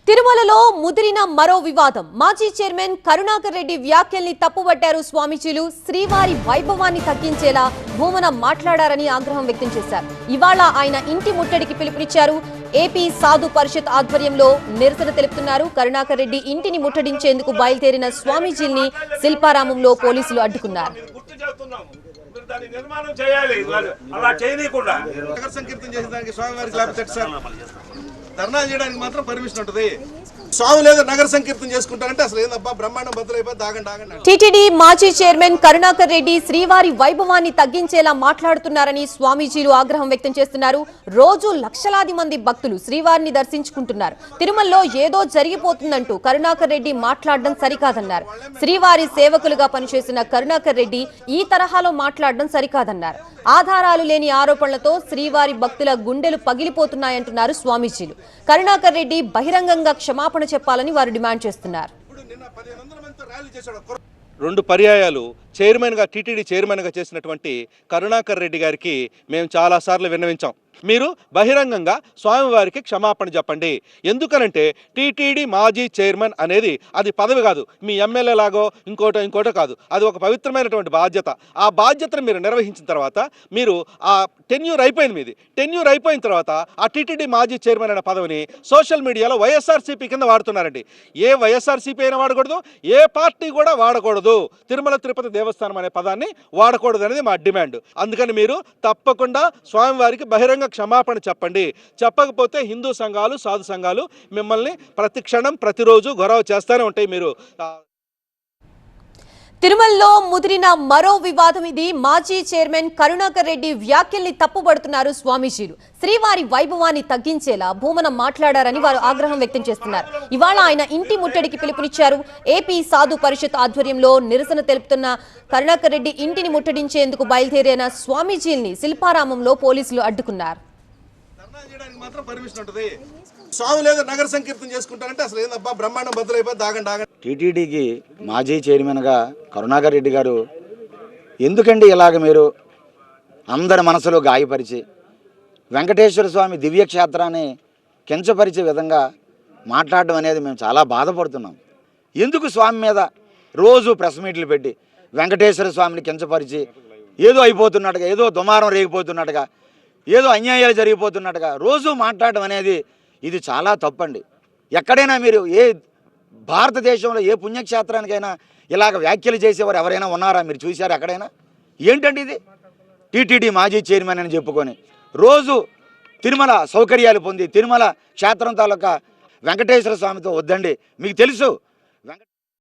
తిరుమలలో ముదిరిన మరో వివాదం. మాజీ చైర్మన్ కరుణాకర్ రెడ్డి వ్యాఖ్యల్ని తప్పుపట్టారు స్వామీజీలు. శ్రీవారి వైభవాన్ని తగ్గించేలా భూమన మాట్లాడారని ఆగ్రహం వ్యక్తం చేశారు. ఇవాళ ఆయన ఇంటి ముట్టడికి పిలుపునిచ్చారు. ఏపీ సాధు పరిషత్ ఆధ్వర్యంలో నిరసన తెలుపుతున్నారు. కరుణాకర్ రెడ్డి ఇంటిని ముట్టడించేందుకు బయలుదేరిన స్వామీజీల్ని శిల్పారామంలో పోలీసులు అడ్డుకున్నారు. ధర్నా చేయడానికి మాత్రం పర్మిషన్ ఉంటుంది. స్వామి లేదా నగర సంకీర్తన చేసుకుంటారంటే అసలు ఏందబ్బా బ్రహ్మాండం బదులైపోతే ఆగండి. టీటీడీ మాజీ చైర్మన్ కరుణాకర్ రెడ్డి శ్రీవారి వైభవాన్ని తగ్గించేలా మాట్లాడుతున్నారని స్వామీజీలు ఆగ్రహం వ్యక్తం చేస్తున్నారు. రోజు లక్షలాది మంది భక్తులు శ్రీవారిని దర్శించుకుంటున్నారు. తిరుమలలో ఏదో జరిగిపోతుందంటూ కరుణాకర్ రెడ్డి మాట్లాడడం సరికాదన్నారు. శ్రీవారి సేవకులుగా పనిచేసిన కరుణాకర్ రెడ్డి ఈ తరహాలో మాట్లాడడం సరికాదన్నారు. ఆధారాలు లేని ఆరోపణలతో శ్రీవారి భక్తుల గుండెలు పగిలిపోతున్నాయంటున్నారు స్వామీజీలు. కరుణాకర్ రెడ్డి బహిరంగంగా క్షమాపణ చెప్పాలని వారు డిమాండ్ చేస్తున్నారు. 2 పర్యాయాలు చైర్మన్గా టీటీడీ చైర్మన్గా చేసినటువంటి కరుణాకర్ రెడ్డి గారికి మేము చాలాసార్లు విన్నవించాం. మీరు బహిరంగంగా స్వామివారికి క్షమాపణ చెప్పండి. ఎందుకనంటే టీటీడీ మాజీ చైర్మన్ అనేది అది పదవి కాదు, మీ ఎమ్మెల్యే లాగో ఇంకోటో కాదు. అది ఒక పవిత్రమైనటువంటి బాధ్యత. ఆ బాధ్యతను మీరు నిర్వహించిన తర్వాత మీరు ఆ టెన్యూర్ అయిపోయింది. మీది టెన్యూర్ అయిపోయిన తర్వాత ఆ టీటీడీ మాజీ చైర్మన్ అనే పదవిని సోషల్ మీడియాలో వైఎస్ఆర్సీపీ కింద వాడుతున్నారండి. ఏ వైఎస్ఆర్సీపీ అయినా వాడకూడదు, ఏ పార్టీ కూడా వాడకూడదు. తిరుమల తిరుపతి దేవస్థానం అనే పదాన్ని వాడకూడదు అనేది మా డిమాండ్. అందుకని మీరు తప్పకుండా స్వామివారికి బహిరంగ క్షమాపణ చెప్పండి. చెప్పకపోతే హిందూ సంఘాలు సాధు సంఘాలు మిమ్మల్ని ప్రతి క్షణం ప్రతిరోజు గొడవ చేస్తూనే ఉంటాయి. మీరు తిరుమలలో ముదిరిన మరో వివాదం ఇది. మాజీ చైర్మన్ కరుణాకర్ రెడ్డి వ్యాఖ్యల్ని తప్పుపడుతున్నారు స్వామీజీలు. శ్రీవారి వైభవాన్ని తగ్గించేలా భూమన మాట్లాడారని వారు ఆగ్రహం వ్యక్తం చేస్తున్నారు. ఇవాళ ఆయన ఇంటి ముట్టడికి పిలుపునిచ్చారు. ఏపీ సాధు పరిషత్ ఆధ్వర్యంలో నిరసన తెలుపుతున్న కరుణాకర్ రెడ్డి ఇంటిని ముట్టడించేందుకు బయలుదేరిన స్వామీజీల్ని శిల్పారామంలో పోలీసులు అడ్డుకున్నారు. స్వామి లేదా నగర సంకీర్తన చేసుకుంటారంటే అసలు ఏందబ్బా బ్రహ్మాండం బదులైపోతే ఆగండి. టీటీడీకి మాజీ చైర్మన్గా కరుణాకర్ రెడ్డి గారు ఎందుకండి ఇలాగ మీరు అందరి మనసులో గాయపరిచి వెంకటేశ్వర స్వామి దివ్యక్షేత్రాన్ని కించపరిచే విధంగా మాట్లాడడం అనేది మేము చాలా బాధపడుతున్నాం. ఎందుకు స్వామి మీద రోజు ప్రెస్ మీట్లు పెట్టి వెంకటేశ్వర స్వామిని కించపరిచి ఏదో అయిపోతున్నట్టుగా, ఏదో దుమారం రేగిపోతున్నట్టుగా, ఏదో అన్యాయాలు జరిగిపోతున్నట్టుగా రోజు మాట్లాడడం అనేది ఇది చాలా తప్పండి. ఎక్కడైనా మీరు ఏ భారతదేశంలో ఏ పుణ్యక్షేత్రానికైనా ఇలాగ వ్యాఖ్యలు చేసేవారు ఎవరైనా ఉన్నారా? మీరు చూశారు ఎక్కడైనా? ఏంటండి ఇది? టీటీడీ మాజీ చైర్మన్ అని చెప్పుకొని రోజు తిరుమల సౌకర్యాలు పొంది తిరుమల క్షేత్రం తాలూకా వెంకటేశ్వర స్వామితో వద్దండి. మీకు తెలుసు